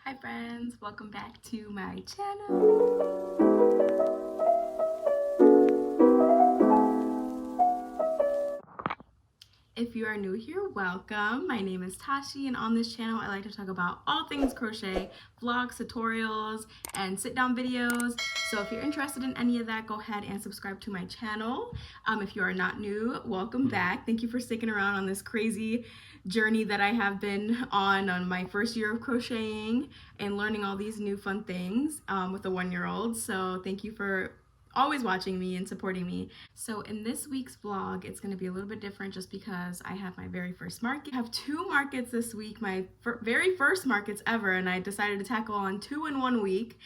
Hi friends, welcome back to my channel. If you are new here, welcome. My name is Tashi, and on this channel I like to talk about all things crochet, vlogs, tutorials, and sit-down videos. So if you're interested in any of that, go ahead and subscribe to my channel. If you are not new, welcome back. Thank you for sticking around on this crazy journey that I have been on my first year of crocheting and learning all these new fun things with a 1-year-old. So thank you for always watching me and supporting me. So in this week's vlog, it's going to be a little bit different just because I have my very first market. I have 2 markets this week, my very first markets ever, and I decided to tackle on 2 in 1 week.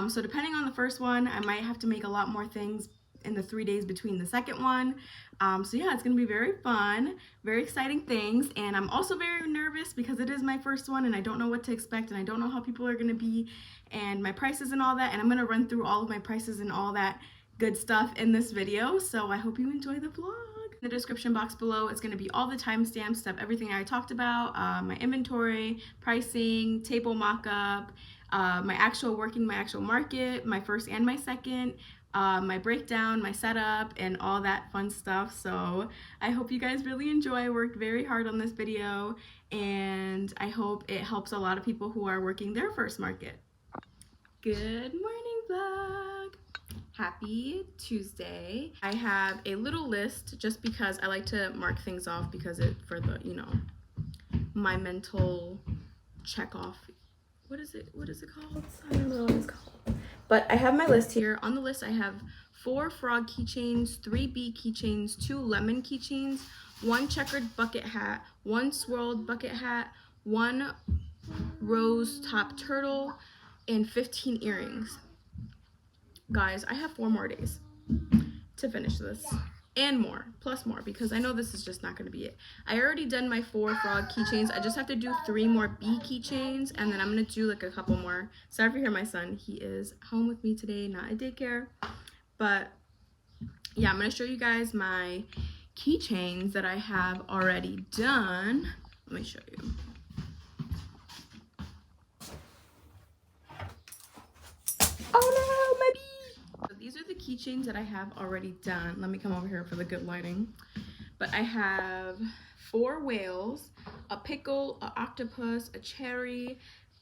So depending on the first one, I might have to make a lot more things in the 3 days between the second one. So yeah, it's gonna be very fun, very exciting things, and I'm also very nervous because it is my first one and I don't know what to expect and I don't know how people are gonna be and my prices and all that, and I'm gonna run through all of my prices and all that good stuff in this video. So I hope you enjoy the vlog. In the description box below, it's gonna be all the timestamps of everything I talked about, my inventory, pricing, table mock-up, my actual market, my first and my second, my breakdown, my setup, and all that fun stuff. So I hope you guys really enjoy. I worked very hard on this video and I hope it helps a lot of people who are working their first market. Good morning vlog. Happy Tuesday. I have a little list just because I like to mark things off because for the, my mental check off. What is it called? I don't know what it's called. But I have my list here. On the list I have 4 frog keychains, 3 bee keychains, 2 lemon keychains, 1 checkered bucket hat, 1 swirled bucket hat, 1 rose top turtle, and 15 earrings. Guys, I have 4 more days to finish this and more, plus more, because I know this is just not going to be it. I already done my 4 frog keychains. I just have to do 3 more bee keychains, and then I'm going to do like a couple more. Sorry if you hear my son. He is home with me today, not at daycare. But yeah, I'm going to show you guys my keychains that I have already done. Let me show you. Oh no, my bee! So these are the keychains that I have already done. Let me come over here for the good lighting. But I have 4 whales, a pickle, an octopus, a cherry,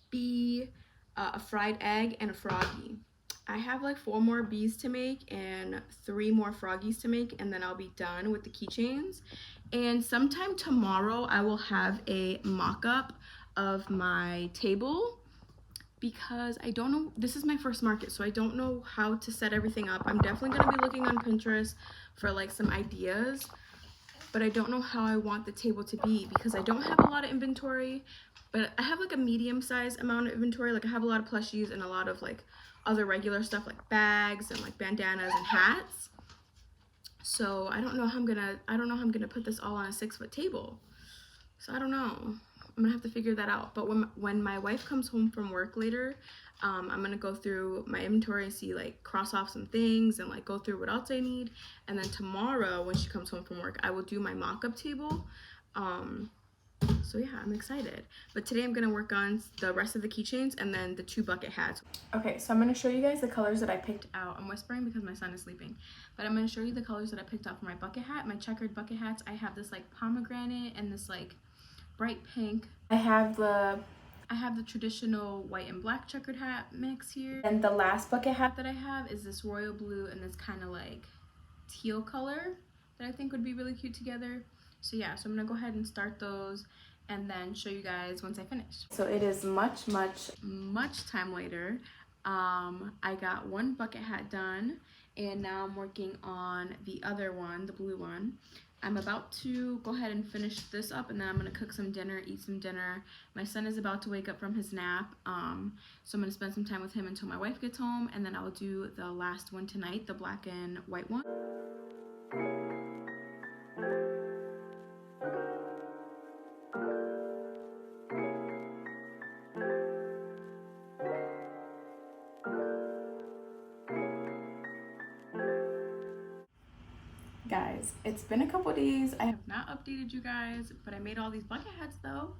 bee, a fried egg, and a froggy. I have like 4 more bees to make and 3 more froggies to make, and then I'll be done with the keychains. And sometime tomorrow I will have a mock-up of my table because I don't know, this is my first market, so I don't know how to set everything up. I'm definitely going to be looking on Pinterest for like some ideas, but I don't know how I want the table to be because I don't have a lot of inventory, but I have like a medium-sized amount of inventory. Like I have a lot of plushies and a lot of like other regular stuff like bags and like bandanas and hats. So I don't know how I'm gonna put this all on a 6-foot table. So I don't know. I'm gonna have to figure that out. But when my wife comes home from work later, I'm gonna go through my inventory and see, like, cross off some things and like go through what else I need. And then tomorrow when she comes home from work, I will do my mock-up table. So yeah, I'm excited. But today I'm gonna work on the rest of the keychains and then the 2 bucket hats. Okay, so I'm gonna show you guys the colors that I picked out. I'm whispering because my son is sleeping. But I'm gonna show you the colors that I picked out for my bucket hat. My checkered bucket hats, I have this like pomegranate and this like bright pink. I have the traditional white and black checkered hat mix here. And the last bucket hat that I have is this royal blue and this kind of like teal color that I think would be really cute together. So yeah, so I'm gonna go ahead and start those and then show you guys once I finish. So it is much time later. I got 1 bucket hat done and now I'm working on the other one, the blue one. I'm about to go ahead and finish this up and then I'm gonna cook some dinner, eat some dinner. My son is about to wake up from his nap, so I'm gonna spend some time with him until my wife gets home, and then I will do the last one tonight, the black and white one. Guys, it's been a couple days. I have not updated you guys, but I made all these bucket hats though.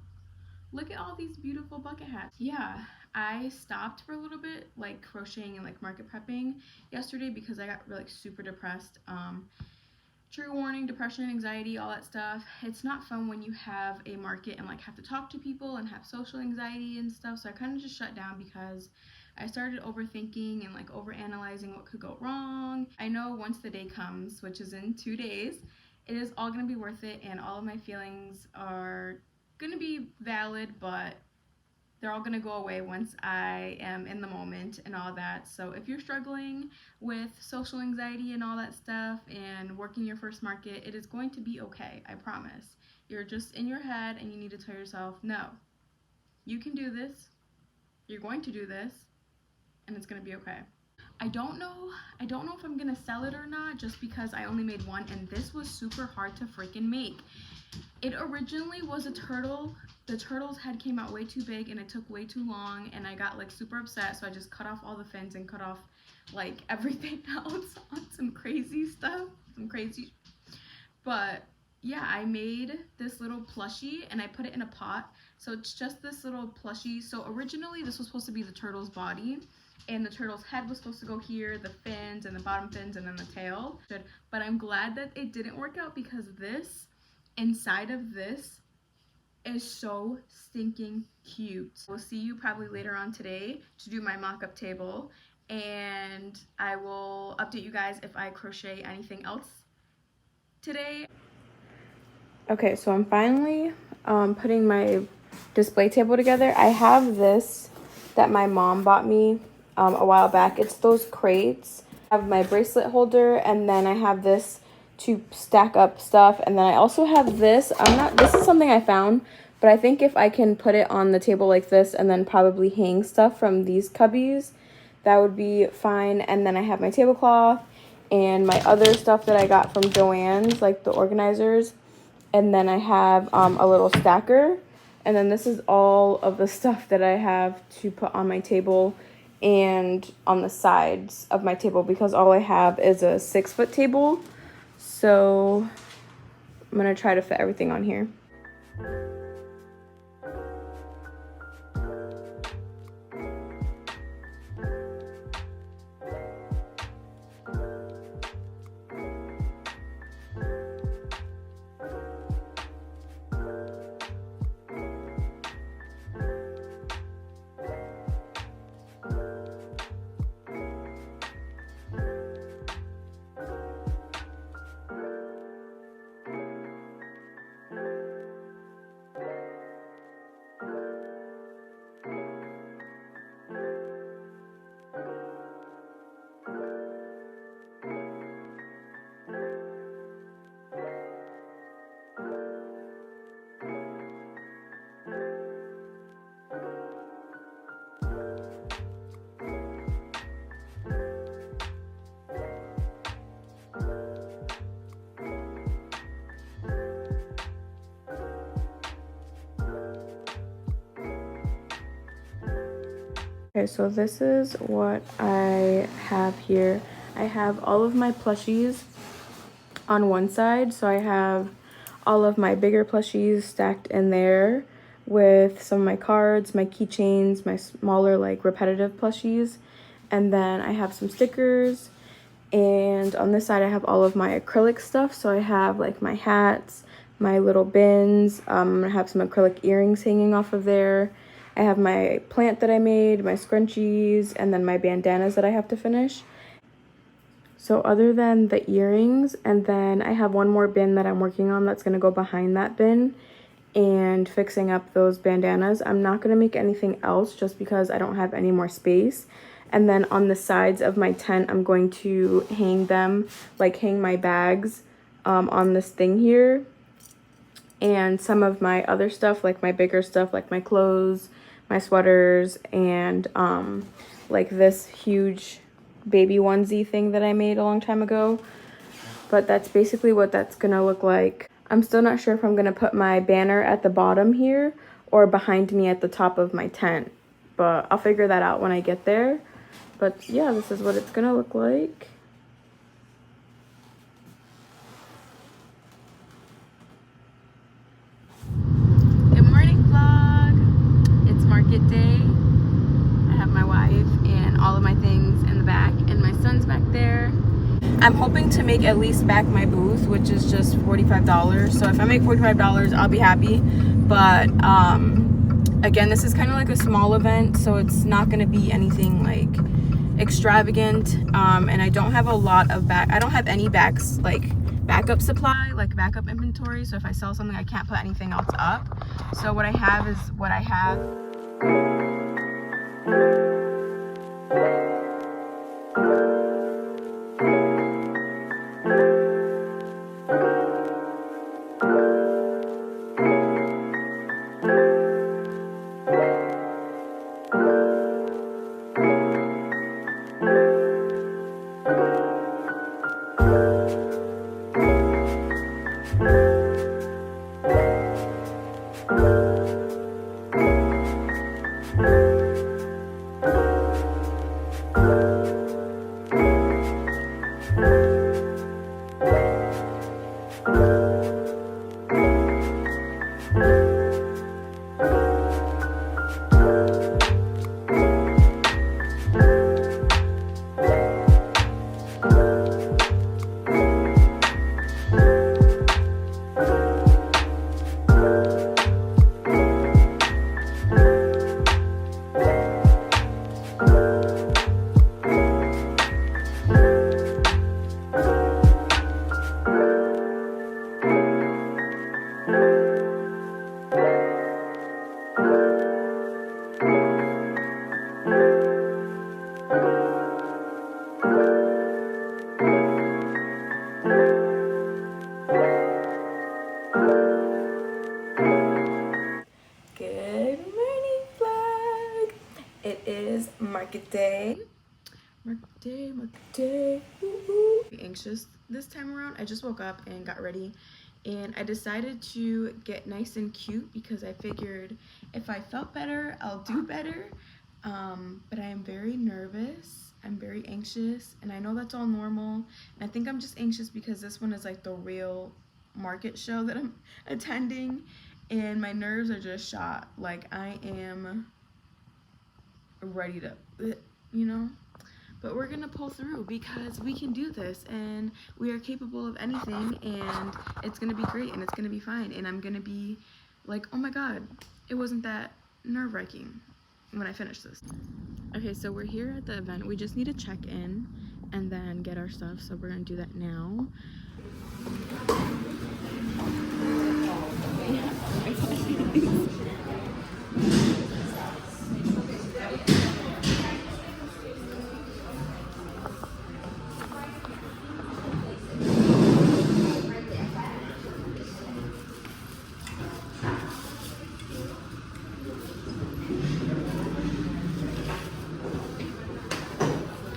Look at all these beautiful bucket hats. Yeah, I stopped for a little bit, like crocheting and like market prepping yesterday because I got really super depressed. Trigger warning, depression, anxiety, all that stuff. It's not fun when you have a market and like have to talk to people and have social anxiety and stuff. So I kind of just shut down because I started overthinking and like overanalyzing what could go wrong. I know once the day comes, which is in 2 days, it is all gonna be worth it, and all of my feelings are gonna be valid, but they're all gonna go away once I am in the moment and all that. So if you're struggling with social anxiety and all that stuff and working your first market, it is going to be okay, I promise. You're just in your head and you need to tell yourself, no, you can do this, you're going to do this, and it's gonna be okay. I don't know if I'm gonna sell it or not, just because I only made one and this was super hard to freaking make. It originally was a turtle. The turtle's head came out way too big and it took way too long, and I got like super upset, so I just cut off all the fins and cut off like everything else on some crazy stuff, but yeah, I made this little plushie and I put it in a pot. So it's just this little plushie. So originally this was supposed to be the turtle's body, and the turtle's head was supposed to go here, the fins and the bottom fins, and then the tail. But I'm glad that it didn't work out, because this, inside of this, is so stinking cute. We'll see you probably later on today to do my mock-up table, and I will update you guys if I crochet anything else today. Okay, so I'm finally putting my display table together. I have this that my mom bought me a while back. It's those crates. I have my bracelet holder, and then I have this to stack up stuff, and then I also have this. This is something I found, but I think if I can put it on the table like this and then probably hang stuff from these cubbies, that would be fine. And then I have my tablecloth and my other stuff that I got from Joann's, like the organizers. And then I have a little stacker, and then this is all of the stuff that I have to put on my table and on the sides of my table, because all I have is a 6-foot table. So I'm gonna try to fit everything on here. Okay, so this is what I have here. I have all of my plushies on one side. So I have all of my bigger plushies stacked in there with some of my cards, my keychains, my smaller like repetitive plushies. And then I have some stickers. And on this side I have all of my acrylic stuff. So I have like my hats, my little bins. I'm gonna have some acrylic earrings hanging off of there. I have my plant that I made, my scrunchies, and then my bandanas that I have to finish. So other than the earrings, and then I have one more bin that I'm working on that's going to go behind that bin and fixing up those bandanas. I'm not going to make anything else just because I don't have any more space. And then on the sides of my tent, I'm going to hang them, like hang my bags on this thing here. And some of my other stuff, like my bigger stuff, like my clothes, my sweaters, and like this huge baby onesie thing that I made a long time ago. But that's basically what that's gonna look like. I'm still not sure if I'm gonna put my banner at the bottom here or behind me at the top of my tent, but I'll figure that out when I get there. But yeah, this is what it's gonna look like. Good morning, vlog. market day. I have my wife and all of my things in the back, and my son's back there. I'm hoping to make at least back my booth, which is just $45. So if I make $45, I'll be happy. But again, this is kind of like a small event, so it's not going to be anything like extravagant. And I don't have a lot of I don't have any backup supply, like backup inventory. So if I sell something, I can't put anything else up. So what I have is what I have. It is market day. Market day. Woo-hoo. Anxious this time around. I just woke up and got ready, and I decided to get nice and cute because I figured if I felt better, I'll do better. But I am very nervous. I'm very anxious, and I know that's all normal. And I think I'm just anxious because this one is like the real market show that I'm attending, and my nerves are just shot. Like I am ready to, you know, but we're gonna pull through because we can do this, and we are capable of anything, and it's gonna be great, and it's gonna be fine, and I'm gonna be like, oh my god, it wasn't that nerve-wracking when I finish this. Okay, so we're here at the event. We just need to check in and then get our stuff, so we're gonna do that now.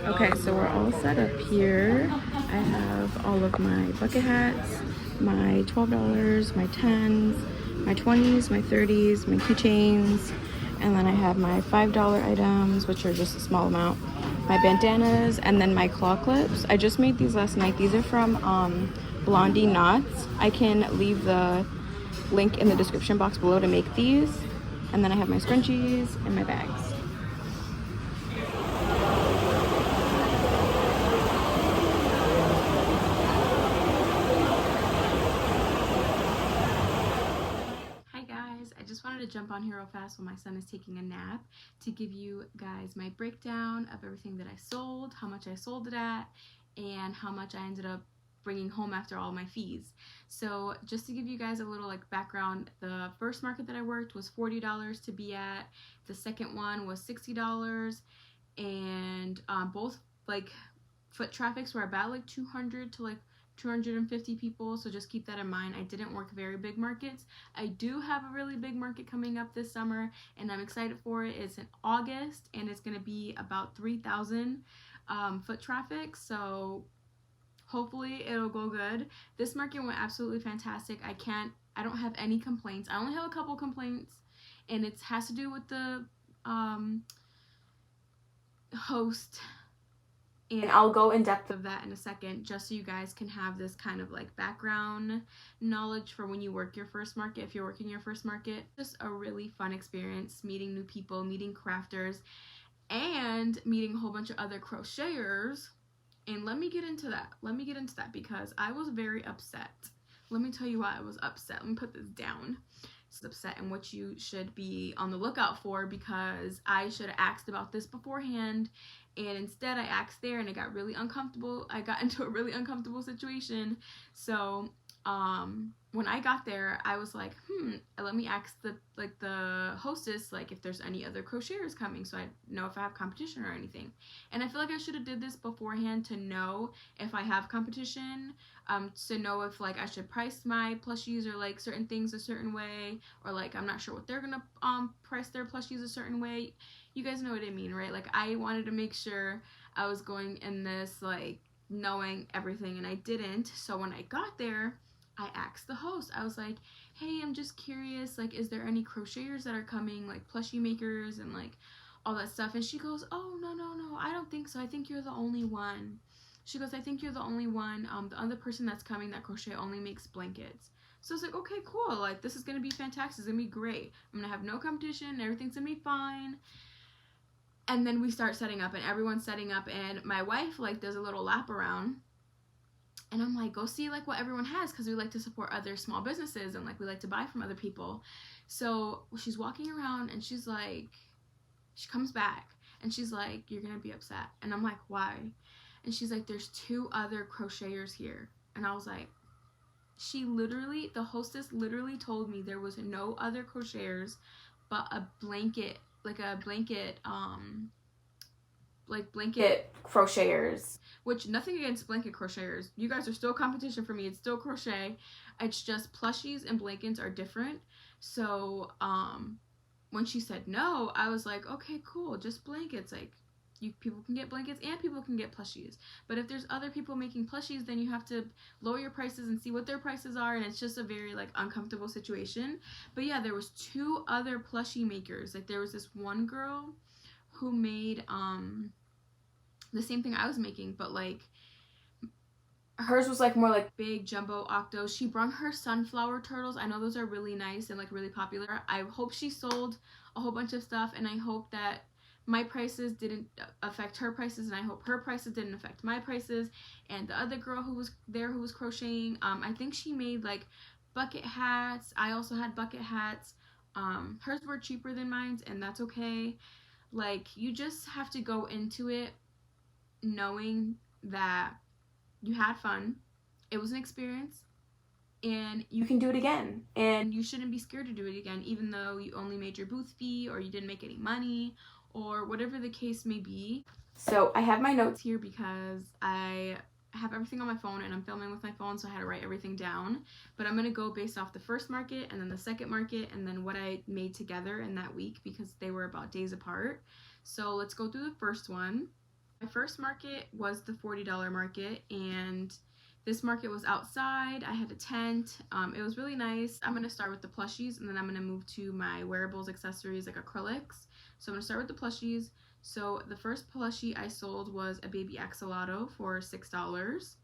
Okay, so we're all set up here. I have all of my bucket hats, my $12, my 10s, my 20s, my 30s, my keychains, and then I have my $5 items, which are just a small amount, my bandanas, and then my claw clips. I just made these last night. These are from Blondie Knots. I can leave the link in the description box below to make these. And then I have my scrunchies and my bags. I just wanted to jump on here real fast while my son is taking a nap to give you guys my breakdown of everything that I sold, how much I sold it at, and how much I ended up bringing home after all my fees. So just to give you guys a little like background, the first market that I worked was $40 to be at. The second one was $60, and both like foot traffics were about like 200 to like 250 people, so just keep that in mind. I didn't work very big markets. I do have a really big market coming up this summer, and I'm excited for it. It's in August, and it's going to be about 3,000 foot traffic, so hopefully it'll go good. This market went absolutely fantastic. I don't have any complaints. I only have a couple complaints, and it has to do with the host And I'll go in depth of that in a second, just so you guys can have this kind of like background knowledge for when you work your first market, if you're working your first market. Just a really fun experience, meeting new people, meeting crafters, and meeting a whole bunch of other crocheters. And let me get into that because I was very upset. Let me tell you why I was upset. Let me put this down. It's upset, and what you should be on the lookout for, because I should have asked about this beforehand, and instead I asked there and I got really uncomfortable. I got into a really uncomfortable situation. So when I got there, I was like, let me ask the hostess, like, if there's any other crocheters coming, so I know if I have competition or anything. And I feel like I should have did this beforehand to know if I have competition, to know if like I should price my plushies or like certain things a certain way, or like I'm not sure what they're gonna price their plushies a certain way. You guys know what I mean, right? Like, I wanted to make sure I was going in this like knowing everything, and I didn't. So when I got there, I asked the host, I was like, hey, I'm just curious, like, is there any crocheters that are coming, like plushie makers and like all that stuff? And she goes, oh, no, I don't think so. I think you're the only one. She goes, I think you're the only one. The other person that's coming that crochet only makes blankets. So I was like, okay, cool. Like, this is going to be fantastic. It's going to be great. I'm going to have no competition. Everything's going to be fine. And then we start setting up, and everyone's setting up, and my wife like does a little lap around. And I'm like, go see like what everyone has, because we like to support other small businesses and like we like to buy from other people. So she's walking around and she's like, she comes back and she's like, you're gonna be upset. And I'm like, why? And she's like, there's 2 other crocheters here. And I was like, the hostess literally told me there was no other crocheters but a blanket crocheters, which, nothing against blanket crocheters, you guys are still competition for me. It's still crochet. It's just plushies and blankets are different. So when she said no, I was like, okay, cool, just blankets. Like, people can get blankets and people can get plushies. But if there's other people making plushies, then you have to lower your prices and see what their prices are, and it's just a very like uncomfortable situation. But yeah, there was 2 other plushie makers. Like, there was this one girl who made the same thing I was making, but like hers was like more like big jumbo octos. She brought her sunflower turtles. I know those are really nice and like really popular. I hope she sold a whole bunch of stuff, and I hope that my prices didn't affect her prices, and I hope her prices didn't affect my prices. And the other girl who was there who was crocheting, I think she made like bucket hats. I also had bucket hats. Hers were cheaper than mine, and that's okay. Like, you just have to go into it knowing that you had fun, it was an experience, and you can do it again, and you shouldn't be scared to do it again, even though you only made your booth fee or you didn't make any money or whatever the case may be. So I have my notes here because I have everything on my phone and I'm filming with my phone, so I had to write everything down. But I'm going to go based off the first market and then the second market and then what I made together in that week, because they were about days apart. So let's go through the first one. My first market was the $40 market, and this market was outside. I had a tent. It was really nice. I'm going to start with the plushies, and then I'm going to move to my wearables, accessories, like acrylics. So I'm going to start with the plushies. So the first plushie I sold was a baby axolotl for $6.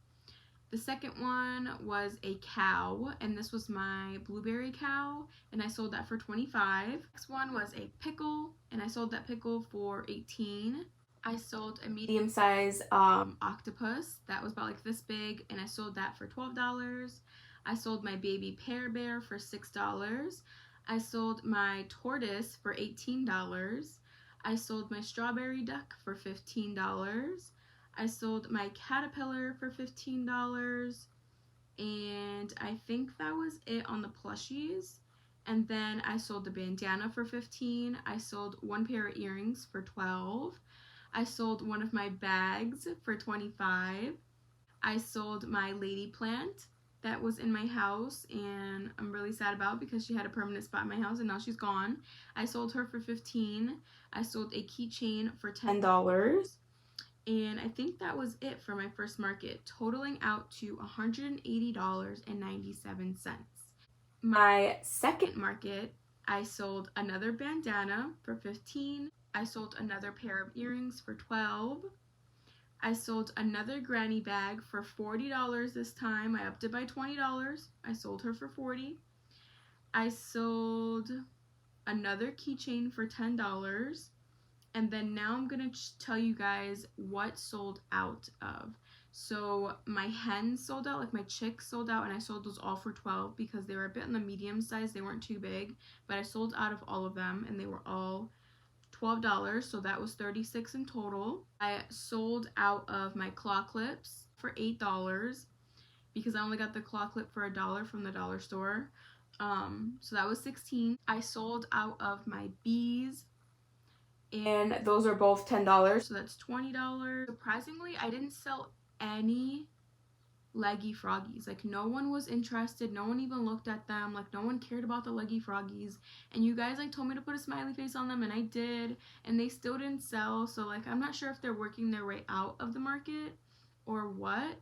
The second one was a cow, and this was my blueberry cow, and I sold that for $25. Next one was a pickle, and I sold that pickle for $18. I sold a medium-sized octopus that was about like this big, and I sold that for $12. I sold my baby pear bear for $6. I sold my tortoise for $18. I sold my strawberry duck for $15. I sold my caterpillar for $15. And I think that was it on the plushies. And then I sold the bandana for $15. I sold one pair of earrings for $12. I sold one of my bags for $25. I sold my lady plant that was in my house, and I'm really sad about because she had a permanent spot in my house and now she's gone. I sold her for $15. I sold a keychain for $10. And I think that was it for my first market, totaling out to $180.97. My second market, I sold another bandana for $15. I sold another pair of earrings for $12. I sold another granny bag for $40 this time. I upped it by $20. I sold her for $40. I sold another keychain for $10. And then now I'm gonna tell you guys what sold out of. So my hens sold out, like my chicks sold out, and I sold those all for $12 because they were a bit on the medium size. They weren't too big, but I sold out of all of them, and they were all $12, so that was $36 in total. I sold out of my claw clips for $8 because I only got the claw clip for $1 from the dollar store. So that was $16. I sold out of my bees, and those are both $10, so that's $20. Surprisingly, I didn't sell any leggy froggies. Like, no one was interested, no one even looked at them, like no one cared about the leggy froggies, and you guys like told me to put a smiley face on them, and I did, and they still didn't sell. So like, I'm not sure if they're working their way out of the market or what,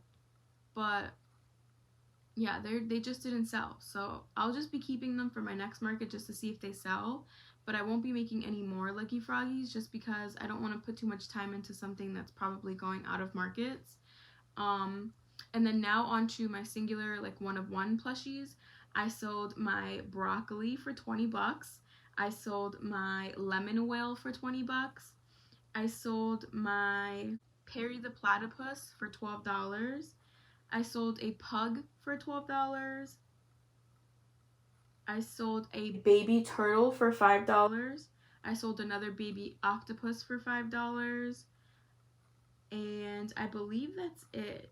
but yeah, they just didn't sell. So I'll just be keeping them for my next market just to see if they sell, but I won't be making any more leggy froggies just because I don't want to put too much time into something that's probably going out of markets. And then now onto my singular, like one of one plushies. I sold my broccoli for $20. I sold my lemon whale for $20. I sold my Perry the platypus for $12. I sold a pug for $12. I sold a baby turtle for $5. I sold another baby octopus for $5. And I believe that's it.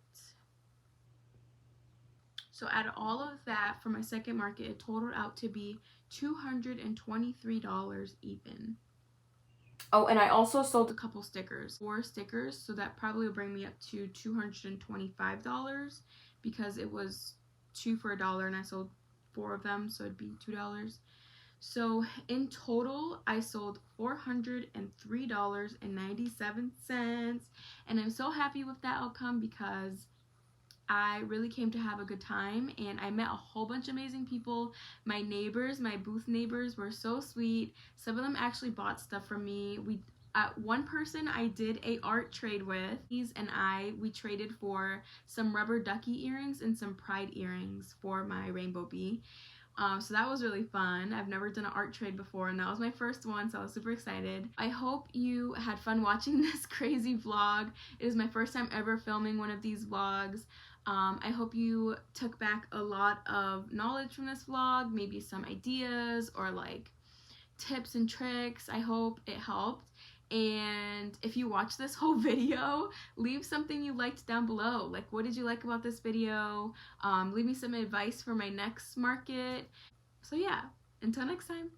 So out of all of that, for my second market, it totaled out to be $223 even. Oh, and I also sold a couple stickers, 4 stickers, so that probably will bring me up to $225 because it was 2 for $1 and I sold 4 of them, so it'd be $2. So in total, I sold $403.97, and I'm so happy with that outcome because I really came to have a good time, and I met a whole bunch of amazing people. My neighbors, my booth neighbors, were so sweet. Some of them actually bought stuff from me. One person I did a art trade with. We traded for some rubber ducky earrings and some pride earrings for my rainbow bee. So that was really fun. I've never done an art trade before, and that was my first one, so I was super excited. I hope you had fun watching this crazy vlog. It is my first time ever filming one of these vlogs. I hope you took back a lot of knowledge from this vlog, maybe some ideas or like tips and tricks. I hope it helped. And if you watched this whole video, leave something you liked down below. Like, what did you like about this video? Leave me some advice for my next market. So yeah, until next time.